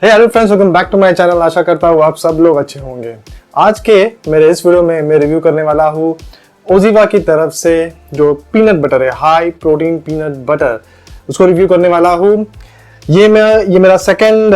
Hey hello friends, welcome back to my channel. आशा करता हूँ आप सब लोग अच्छे होंगे। आज के मेरे इस वीडियो में मैं रिव्यू करने वाला हूँ ओजीवा की तरफ से जो पीनट बटर है, हाई प्रोटीन पीनट बटर, उसको रिव्यू करने वाला हूँ। ये मेरा सेकंड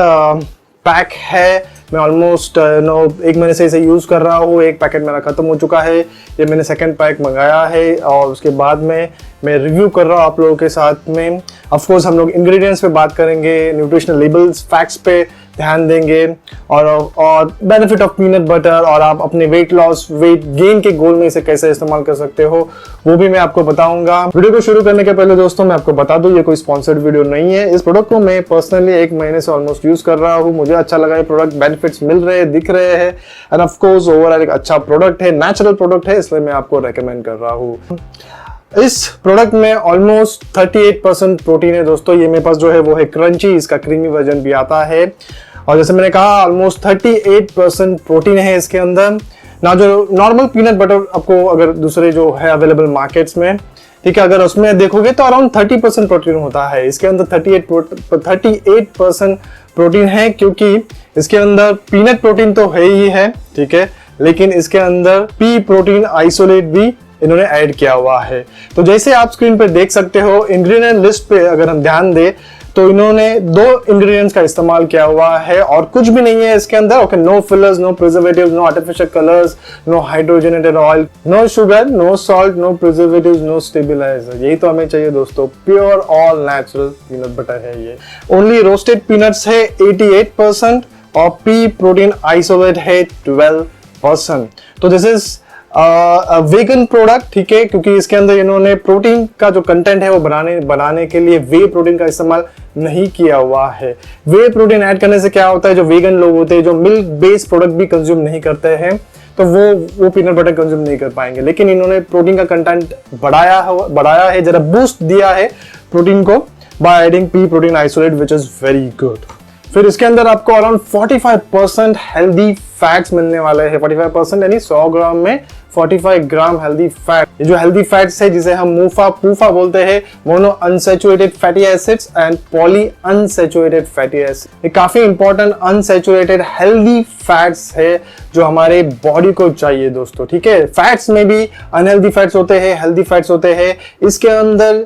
पैक है। मैं ऑलमोस्ट एक महीने से इसे यूज़ कर रहा हूँ। एक पैकेट मेरा ख़त्म हो चुका है। ये मैंने सेकंड पैक मंगाया है और उसके बाद में मैं रिव्यू कर रहा हूँ आप लोगों के साथ में। ऑफ कोर्स हम लोग इंग्रेडिएंट्स पे बात करेंगे, न्यूट्रिशनल लेबल्स, फैक्ट्स पे ध्यान देंगे और बेनिफिट ऑफ पीनट बटर, और आप अपने वेट लॉस, वेट गेन के गोल में इसे कैसे इस्तेमाल कर सकते हो वो भी मैं आपको बताऊंगा। वीडियो को शुरू करने के पहले दोस्तों मैं आपको बता दूं, ये कोई स्पॉन्सर्ड वीडियो नहीं है। इस प्रोडक्ट को मैं पर्सनली एक महीने से ऑलमोस्ट यूज कर रहा हूँ। मुझे अच्छा लगा, ये प्रोडक्ट बेनिफिट्स मिल रहे हैं, दिख रहे हैं, एंड ऑफ कोर्स ओवरऑल एक अच्छा प्रोडक्ट है, नेचुरल प्रोडक्ट है, इसलिए मैं आपको रेकमेंड कर रहा हूँ। इस प्रोडक्ट में ऑलमोस्ट 38% प्रोटीन है दोस्तों। ये मेरे पास जो है वो है क्रंची, इसका क्रीमी वर्जन भी आता है। और जैसे मैंने कहा ऑलमोस्ट 38% प्रोटीन है इसके अंदर ना। जो नॉर्मल पीनट बटर आपको अगर दूसरे जो है अवेलेबल मार्केट्स में, ठीक है, अगर उसमें देखोगे तो अराउंड 30% प्रोटीन होता है। इसके अंदर 38% प्रोटीन है, क्योंकि इसके अंदर पीनट प्रोटीन तो है ही है, ठीक है, लेकिन इसके अंदर पी प्रोटीन आइसोलेट भी इन्होंने ऐड किया हुआ है। तो जैसे आप स्क्रीन पर देख सकते हो, इंग्रेडिएंट लिस्ट पे अगर हम ध्यान दें तो इन्होंने 2 इंग्रेडिएंट्स का इस्तेमाल किया हुआ है और कुछ भी नहीं है इसके अंदर। Okay, no fillers, no preservatives, no artificial colours, no hydrogenated oil, no sugar, no salt, no preservatives, no stabiliser. यही तो हमें चाहिए दोस्तों, pure all natural peanut butter है ये। ओनली रोस्टेड पीनट्स है 88% और पी प्रोटीन आइसोलेट है 12%। तो दिस इज वेगन प्रोडक्ट, ठीक है, क्योंकि इसके अंदर इन्होंने प्रोटीन का जो कंटेंट है वो बनाने के लिए वे प्रोटीन का इस्तेमाल नहीं किया हुआ है। वे प्रोटीन ऐड करने से क्या होता है, जो वेगन लोग होते हैं, जो मिल्क बेस्ड प्रोडक्ट भी कंज्यूम नहीं करते हैं, तो वो पीनट बटर कंज्यूम नहीं कर पाएंगे। लेकिन इन्होंने प्रोटीन का कंटेंट बढ़ाया है, जरा बूस्ट दिया है प्रोटीन को by adding P protein isolate, which is very good. फिर इसके अंदर आपको अराउंड 45% हेल्दी फैट्स मिलने वाले हैं। 45% यानी 100 ग्राम में 45 ग्राम हेल्दी फैट। ये जो हेल्दी फैट्स है जिसे हम पूफा बोलते हैं, mono unsaturated fatty acids and poly unsaturated fatty acid. ये काफी इंपॉर्टेंट अनसैचुरेटेड हेल्दी फैट्स है जो हमारे बॉडी को चाहिए दोस्तों, ठीक है। फैट्स में भी अनहेल्दी फैट्स होते हैं, हेल्दी फैट्स होते हैं। इसके अंदर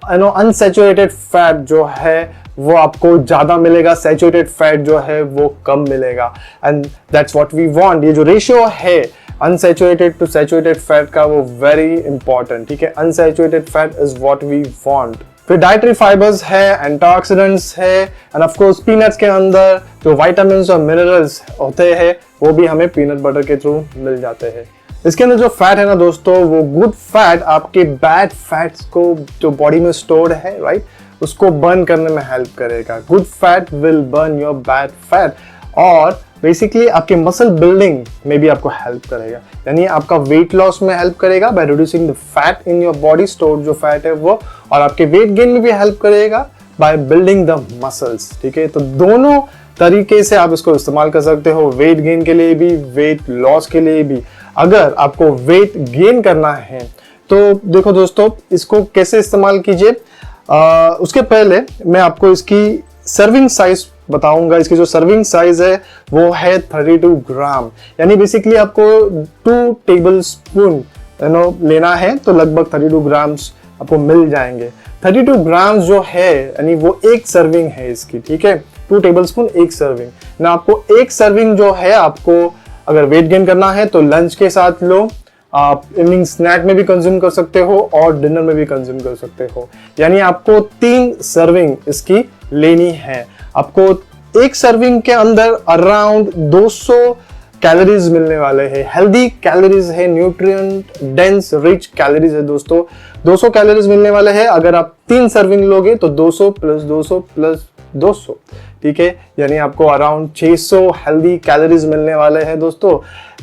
अनसैचुरेटेड फैट जो है वो आपको ज्यादा मिलेगा, सैचुरेटेड फैट जो है वो कम मिलेगा, and that's what we want. ये जो रेशियो है अनसैचुरेटेड टू सैचुरेटेड फैट का, वो वेरी इंपॉर्टेंट, ठीक है। Unsaturated fat is what we want. फिर डाइटरी फाइबर्स है, एंटीऑक्सीडेंट्स है, एंड ऑफ कोर्स पीनट्स के अंदर जो विटामिन्स और मिनरल्स होते हैं वो भी हमें पीनट बटर के थ्रू मिल जाते हैं। इसके अंदर जो फैट है ना दोस्तों, वो गुड फैट आपके बैड फैट्स को जो बॉडी में स्टोर्ड है, राइट, उसको बर्न करने में हेल्प करेगा। Good fat will burn your bad fat, और बेसिकली आपके मसल बिल्डिंग में भी आपको हेल्प करेगा, यानी आपका वेट लॉस में हेल्प करेगा by reducing the fat in your body, stored जो फैट है वो, और आपके वेट गेन में भी हेल्प करेगा बाय बिल्डिंग द मसल्स, ठीक है। तो दोनों तरीके से आप इसको इस्तेमाल कर सकते हो, वेट गेन के लिए भी, वेट लॉस के लिए भी। अगर आपको वेट गेन करना है तो देखो दोस्तों, इसको कैसे इस्तेमाल कीजिए। उसके पहले मैं आपको इसकी सर्विंग साइज बताऊंगा। इसकी जो सर्विंग साइज है वो है 32 ग्राम, यानी बेसिकली आपको 2 टेबल स्पून लेना है, तो लगभग 32 ग्राम्स आपको मिल जाएंगे। 32 ग्राम्स जो है यानी वो एक सर्विंग है इसकी, ठीक है। 2 टेबल स्पून एक सर्विंग ना। आपको एक सर्विंग जो है, आपको अगर वेट गेन करना है तो लंच के साथ लो, आप इवनिंग स्नैक में भी कंज्यूम कर सकते हो और डिनर में भी कंज्यूम कर सकते हो, यानी आपको 3 सर्विंग इसकी लेनी है। आपको एक सर्विंग के अंदर अराउंड 200 कैलोरीज मिलने वाले हैं। हेल्दी कैलोरीज है, न्यूट्रिएंट डेंस रिच कैलोरीज है दोस्तों। 200 कैलोरीज मिलने वाले हैं। अगर आप 3 सर्विंग लोगे तो 200 प्लस 200 प्लस 200, ठीक है, यानी आपको अराउंड 600 हेल्दी कैलोरीज मिलने वाले हैं दोस्तों।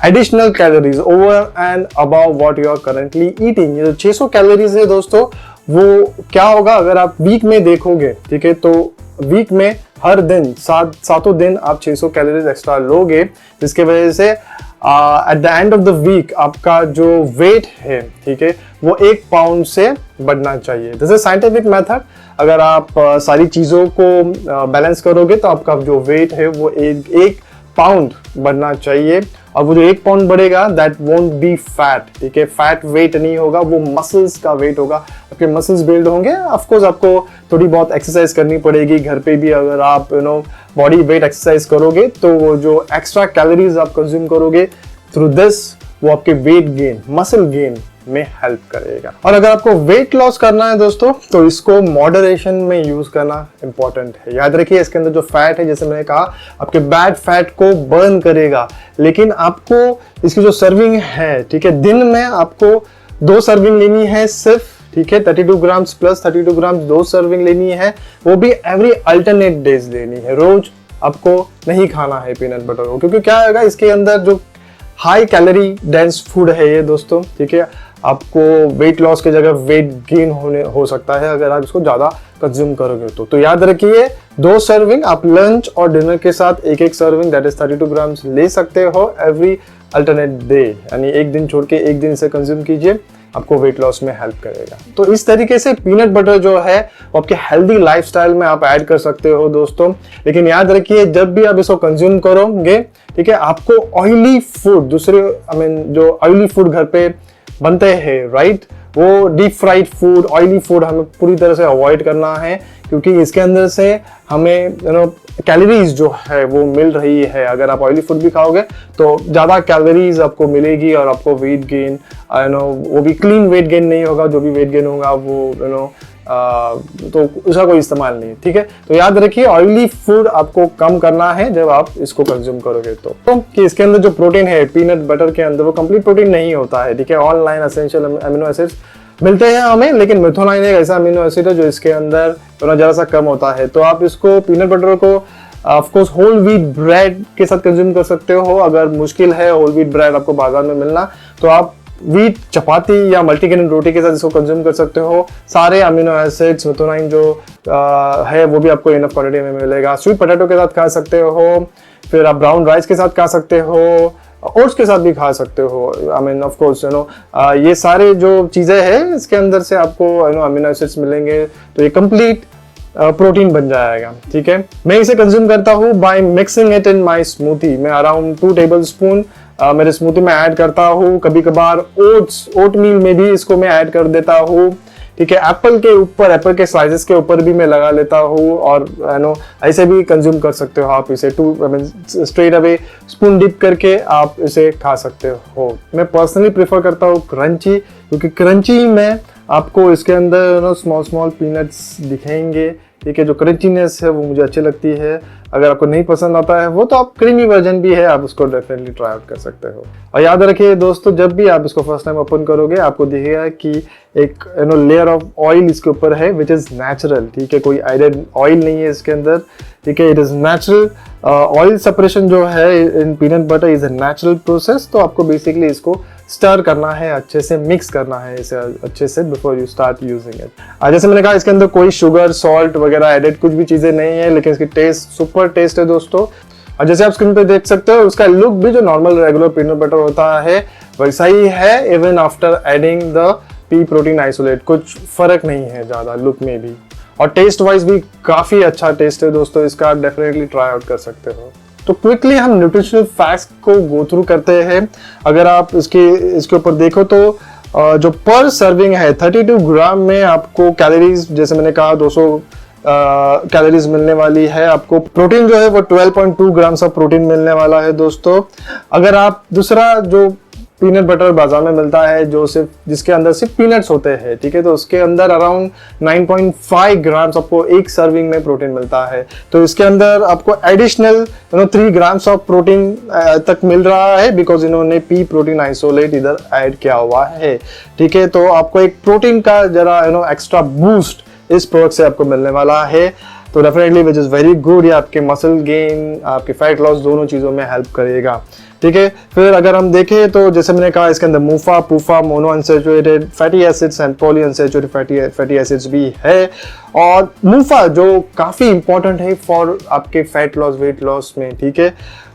Additional calories over and above what you are currently eating. ये जो 600 कैलोरीज है दोस्तों, वो क्या होगा अगर आप वीक में देखोगे, ठीक है, तो वीक में हर दिन सातों दिन आप 600 कैलोरीज एक्स्ट्रा लोगे, जिसके वजह से at the end of the week आपका जो वेट है, ठीक है, वो 1 पाउंड से बढ़ना चाहिए। This is scientific method. अगर आप सारी चीज़ों को बैलेंस करोगे तो आपका जो वेट है वो एक पाउंड बढ़ना चाहिए। और वो जो 1 पाउंड बढ़ेगा दैट वोंट बी फैट, ठीक है, फैट वेट नहीं होगा, वो मसल्स का वेट होगा, आपके मसल्स बिल्ड होंगे। ऑफ कोर्स आपको थोड़ी बहुत एक्सरसाइज करनी पड़ेगी घर पे भी। अगर आप बॉडी वेट एक्सरसाइज करोगे तो वो जो एक्स्ट्रा कैलोरीज आप कंज्यूम करोगे थ्रू दिस, वो आपके वेट गेन, मसल गेन में हेल्प करेगा। और अगर आपको वेट लॉस करना है दोस्तों तो इसको मॉडरेशन में यूज करना इंपॉर्टेंट है। याद रखिए इसके अंदर जो फैट है, जैसे मैंने कहा, आपके बैड फैट को बर्न करेगा, लेकिन आपको इसकी जो सर्विंग है, ठीक है, दिन में आपको 2 सर्विंग लेनी है सिर्फ, ठीक है, 32 ग्राम्स प्लस 32 ग्राम्स 2 सर्विंग लेनी है, वो भी एवरी अल्टरनेट डेज लेनी है। रोज आपको नहीं खाना है पीनट बटर को, क्योंकि क्या होगा, इसके अंदर जो हाई कैलोरी डेंस फूड है ये दोस्तों, ठीक है, आपको वेट लॉस की जगह वेट गेन हो सकता है अगर आप इसको ज्यादा कंज्यूम करोगे तो याद रखिए 2 सर्विंग आप लंच और डिनर के साथ एक सर्विंग दैट इज 32 ग्राम्स ले सकते हो एवरी अल्टरनेट डे, यानी एक दिन छोड़ के एक दिन इसे कंज्यूम कीजिए, आपको वेट लॉस में हेल्प करेगा। तो इस तरीके से पीनट बटर जो है वो आपके हेल्दी लाइफस्टाइल में आप ऐड कर सकते हो दोस्तों। लेकिन याद रखिए जब भी आप इसको कंज्यूम करोगे, ठीक है, आपको ऑयली फूड, दूसरे जो ऑयली फूड घर पे बनते हैं, राइट, वो deep fried food, oily food हमें पूरी तरह से अवॉइड करना है, क्योंकि इसके अंदर से हमें कैलोरीज जो है वो मिल रही है। अगर आप ऑयली फूड भी खाओगे तो ज़्यादा कैलोरीज आपको मिलेगी और आपको वेट गेन, वो भी क्लीन वेट गेन नहीं होगा, जो भी वेट गेन होगा वो तो उसका कोई इस्तेमाल नहीं है, ठीक है। तो याद रखिए ऑयली फूड आपको कम करना है जब आप इसको कंज्यूम करोगे तो कि इसके अंदर जो प्रोटीन है पीनट बटर के अंदर वो कंप्लीट प्रोटीन नहीं होता है, ठीक है। ऑनलाइन एसेंशियल अमीनो एसिड्स मिलते हैं हमें, लेकिन मेथोनाइन एक ऐसा अमीनो एसिड है जो इसके अंदर जरा सा कम होता है। तो आप इसको पीनट बटर को of course whole wheat bread के साथ कंज्यूम कर सकते हो। अगर मुश्किल है होल व्हीट ब्रेड आपको बाजार में मिलना, तो आप व्हीट चपाती या मल्टीग्रेन रोटी के साथ इसको कंज्यूम कर सकते हो। सारे अमीनो एसिड्स मेथोनाइन जो है वो भी आपको इनफ क्वांटिटी में मिलेगा। स्वीट पोटैटो के साथ खा सकते हो, फिर आप ब्राउन राइस के साथ खा सकते हो, ओट्स के साथ भी खा सकते हो। आई मीन ऑफ कोर्स ये सारे जो चीजें हैं इसके अंदर से आपको अमीनो एसिड्स मिलेंगे, तो ये कंप्लीट प्रोटीन बन जाएगा, ठीक है। मैं इसे कंज्यूम करता हूँ by mixing it in my smoothie. मैं अराउंड 2 टेबलस्पून मेरे स्मूथी में ऐड करता हूँ। कभी कभार ओट मील में भी इसको मैं ऐड कर देता हूँ, ठीक है। एप्पल के ऊपर, एप्पल के स्लाइसेस के ऊपर भी मैं लगा लेता हूँ, और ऐसे भी कंज्यूम कर सकते हो आप इसे। स्ट्रेट अवे स्पून डिप करके आप इसे खा सकते हो। मैं पर्सनली प्रेफर करता हूँ क्रंची, क्योंकि क्रंची में आपको इसके अंदर स्मॉल पीनट्स दिखेंगे, ठीक है। जो क्रंचीनेस है वो मुझे अच्छी लगती है। अगर आपको नहीं पसंद आता है वो, तो आप क्रीमी वर्जन भी है, आप उसको डेफिनेटली ट्राई आउट कर सकते हो। और याद रखिए दोस्तों, जब भी आप इसको फर्स्ट टाइम ओपन करोगे आपको दिखेगा कि एक लेयर ऑफ ऑयल इसके ऊपर है विच इज नेचुरल, ठीक है। कोई एडेड ऑयल नहीं है इसके अंदर, ठीक है। It is natural. Oil separation जो है in peanut butter is a natural process. तो आपको बेसिकली इसको स्टर करना है, अच्छे से मिक्स करना है इसे अच्छे से before you start using it. जैसे मैंने कहा इसके अंदर कोई शुगर, सॉल्ट वगैरह एडेड कुछ भी चीजें नहीं है, लेकिन इसकी टेस्ट सुपर टेस्ट है दोस्तों। और जैसे आप स्क्रीन पे देख सकते हो उसका लुक भी जो नॉर्मल रेगुलर पीनट बटर होता है वैसा ही है, even after adding the P protein isolate. कुछ फर्क नहीं है ज्यादा लुक में भी, और टेस्ट वाइज भी काफी अच्छा टेस्ट है दोस्तों इसका, आप डेफिनेटली ट्राई आउट कर सकते हो। तो क्विकली हम न्यूट्रिशनल फैक्ट्स को गो थ्रू करते हैं। अगर आप इसके ऊपर देखो तो जो पर सर्विंग है 32 ग्राम में आपको कैलोरीज, जैसे मैंने कहा 200 कैलोरीज मिलने वाली है। आपको प्रोटीन जो है वो 12.2 ग्राम ऑफ प्रोटीन मिलने वाला है दोस्तों। अगर आप दूसरा जो पीनट बटर बाजार में मिलता है जो सिर्फ जिसके अंदर सिर्फ पीनट्स होते हैं, ठीक है, तो उसके अंदर अराउंड 9.5 ग्राम्स आपको एक सर्विंग में प्रोटीन मिलता है। तो इसके अंदर आपको एडिशनल 3 ग्राम्स ऑफ प्रोटीन तक मिल रहा है, बिकॉज इन्होंने पी प्रोटीन आइसोलेट इधर ऐड किया हुआ है, ठीक है। तो आपको एक प्रोटीन का जरा एक्स्ट्रा बूस्ट इस प्रोडक्ट से आपको मिलने वाला है। तो definitely which is very good, ये आपके मसल गेन, आपके फैट लॉस दोनों चीजों में हेल्प करेगा, ठीक है। फिर अगर हम देखें तो जैसे मैंने कहा इसके अंदर MUFA, PUFA, mono unsaturated fatty acids and poly unsaturated fatty acids भी है। और मूफा जो काफी इंपॉर्टेंट है फॉर आपके फैट लॉस, वेट लॉस में, ठीक है,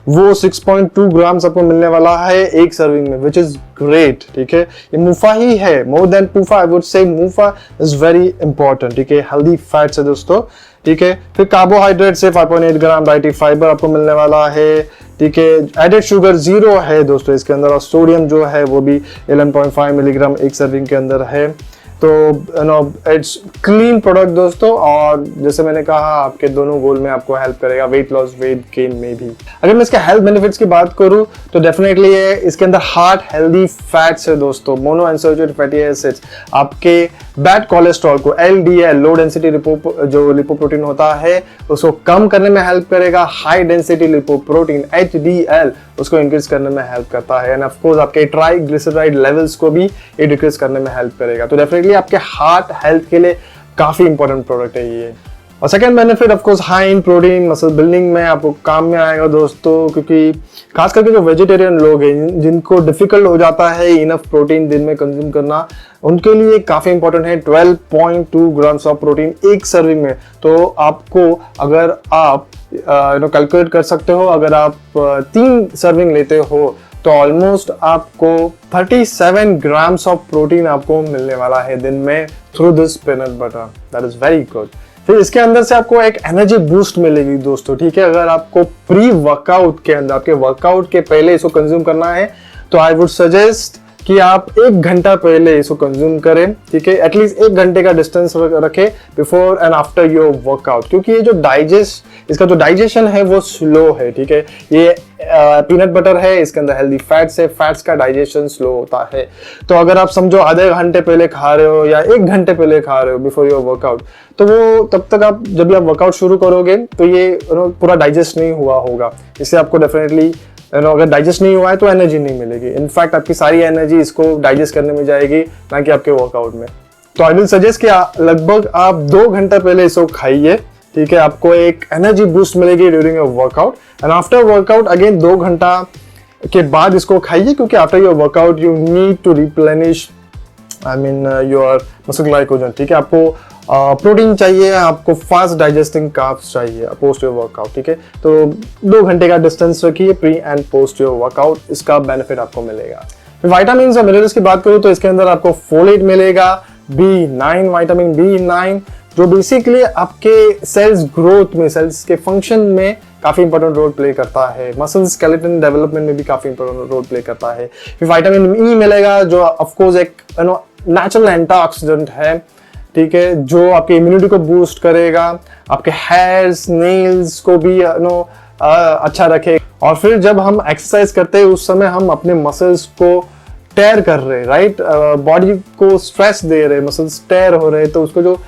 वो 6.2 ग्राम्स आपको मिलने वाला है एक सर्विंग में, विच इज ग्रेट। ठीक है, ये मुफा ही है, more than पूफा, I would say मुफा is very important. ठीक है, हेल्दी फैट्स है दोस्तों। ठीक है, फिर कार्बोहाइड्रेट से 5.8 ग्राम डाइटरी फाइबर आपको मिलने वाला है। ठीक है, एडेड शुगर 0 है दोस्तों इसके अंदर, और सोडियम जो है वो भी 11.5 मिलीग्राम एक सर्विंग के अंदर है। तो you know it's clean product दोस्तों, और जैसे मैंने कहा आपके दोनों गोल में आपको हेल्प करेगा, वेट लॉस वेट गेन में भी। अगर मैं इसके हेल्थ बेनिफिट्स की बात करूं तो डेफिनेटली ये इसके अंदर हार्ट हेल्दी फैट्स है दोस्तों, मोनो अनसैचुरेटेड फैटी एसिड्स आपके बैड कोलेस्ट्रॉल को, LDL लो डेंसिटी जो लिपोप्रोटीन होता है उसको कम करने में हेल्प करेगा। हाई डेंसिटी लिपोप्रोटीन HDL उसको इंक्रीज करने में हेल्प करता है, एंड ऑफ कोर्स आपके ट्राइग्लिसराइड लेवल्स को भी ये डिक्रीज करने में हेल्प करेगा। तो डेफिनेटली आपके हार्ट हेल्थ के लिए काफी इंपॉर्टेंट प्रोडक्ट है ये। और second benefit of course high in protein, muscle building में आपको काम में आएगा दोस्तों, क्योंकि खास करके जो वेजिटेरियन लोग हैं जिनको डिफिकल्ट हो जाता है इनफ प्रोटीन दिन में कंज्यूम करना, उनके लिए काफी इंपॉर्टेंट है 12.2 ग्राम्स ऑफ प्रोटीन एक सर्विंग में। तो आपको अगर आप कैलकुलेट कर सकते हो, अगर आप 3 सर्विंग लेते हो तो ऑलमोस्ट आपको 37 ग्राम्स ऑफ प्रोटीन आपको मिलने वाला है दिन में through this peanut butter. That is very good. फिर इसके अंदर से आपको एक एनर्जी बूस्ट मिलेगी दोस्तों। ठीक है, अगर आपको प्री वर्कआउट के अंदर, आपके वर्कआउट के पहले इसको कंज्यूम करना है तो आई वुड सजेस्ट कि आप 1 घंटा पहले इसको कंज्यूम करें। ठीक है, एटलीस्ट 1 घंटे का डिस्टेंस रखें before and after your workout, क्योंकि ये जो इसका जो डाइजेशन है वो स्लो है। ठीक है, ये पीनट बटर है, इसके अंदर हेल्दी फैट्स है, फैट्स का डाइजेशन स्लो होता है। तो अगर आप समझो आधे घंटे पहले खा रहे हो या 1 घंटे पहले खा रहे हो बिफोर योर वर्कआउट, तो वो तब तक आप जब भी आप वर्कआउट शुरू करोगे तो ये पूरा डाइजेस्ट नहीं हुआ होगा। इससे आपको डेफिनेटली अगर डाइजेस्ट नहीं हुआ है तो एनर्जी नहीं मिलेगी। इनफैक्ट आपकी सारी एनर्जी इसको डाइजेस्ट करने में जाएगी, ना कि आपके वर्कआउट में। तो आई विल सजेस्ट कि लगभग आप 2 घंटा पहले इसको खाइए। ठीक है, आपको एक एनर्जी बूस्ट मिलेगी during your workout, and after workout again 2 घंटा के बाद इसको खाइए, क्योंकि after your workout you need to replenish your muscle glycogen. ठीक है, आपको प्रोटीन चाहिए, आपको फास्ट डाइजेस्टिंग कार्ब्स चाहिए पोस्ट योर वर्कआउट। ठीक है, तो 2 घंटे का डिस्टेंस रखिए pre and post your workout, इसका बेनिफिट आपको मिलेगा। फिर विटामिन और मिनरल्स की बात करूं तो इसके अंदर आपको फोलेट मिलेगा, B9 विटामिन B9, जो बेसिकली आपके सेल्स ग्रोथ में, सेल्स के फंक्शन में काफी इंपॉर्टेंट रोल प्ले करता है, मसल स्केलेटन डेवलपमेंट में भी काफी इंपॉर्टेंट रोल प्ले करता है। फिर विटामिन E मिलेगा, जो ऑफ कोर्स एक नेचुरल एंटीऑक्सीडेंट है। ठीक है, जो आपकी इम्यूनिटी को बूस्ट करेगा, आपके हेयर्स नेल्स को भी अच्छा रखे। और फिर जब हम एक्सरसाइज करते हैं उस समय हम अपने मसल्स को टेयर कर रहे हैं, राइट, बॉडी को स्ट्रेस दे रहे, मसल्स टेयर हो रहे, तो उसको जो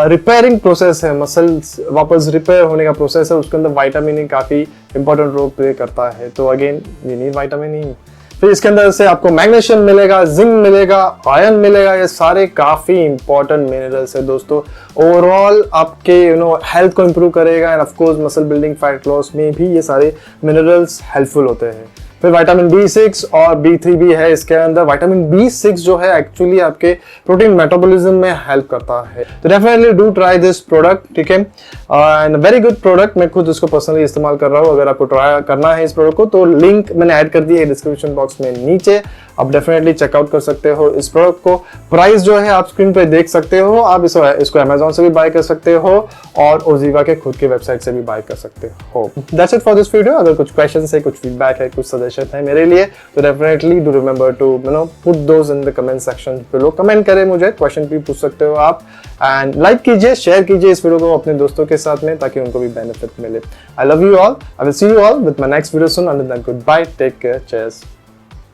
रिपेयरिंग प्रोसेस है, मसल्स वापस रिपेयर होने का प्रोसेस है, उसके अंदर विटामिन E काफी इंपॉर्टेंट रोल प्ले करता है। तो again we need vitamin E। फिर इसके अंदर से आपको मैग्नीशियम मिलेगा, जिंक मिलेगा, आयरन मिलेगा, ये सारे काफी इंपॉर्टेंट मिनरल्स है दोस्तों। ओवरऑल आपके हेल्थ को इंप्रूव करेगा, and of course muscle building, fat loss में भी ये सारे मिनरल्स हेल्पफुल होते हैं। फिर विटामिन B6 और B3 भी है इसके अंदर। विटामिन B6 जो है एक्चुअली आपके प्रोटीन मेटाबॉलिज्म में हेल्प करता है। तो definitely do try this product. ठीक है, एंड वेरी गुड प्रोडक्ट, मैं खुद इसको पर्सनली इस्तेमाल कर रहा हूँ। अगर आपको ट्राई करना है इस प्रोडक्ट को तो लिंक मैंने ऐड कर दी है डिस्क्रिप्शन बॉक्स में नीचे, आप डेफिनेटली चेकआउट कर सकते हो इस प्रोडक्ट को। प्राइस जो है आप स्क्रीन पे देख सकते हो, आप इसको अमेजोन से भी बाय कर सकते हो और ओजीवा के खुद के वेबसाइट से भी बाय कर सकते हो। That's it for this video. अगर कुछ क्वेश्चन है, कुछ फीडबैक है, कुछ सजेशन है मेरे लिए, तो definitely do remember to put those in the comment section below. Comment करें, मुझे क्वेश्चन भी पूछ सकते हो आप, एंड लाइक कीजिए, शेयर कीजिए इस वीडियो को अपने दोस्तों के साथ में, ताकि उनको भी बेनिफिट मिले। I love you all, I will see you all with my next video soon. Until then, goodbye, take care, cheers,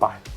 bye.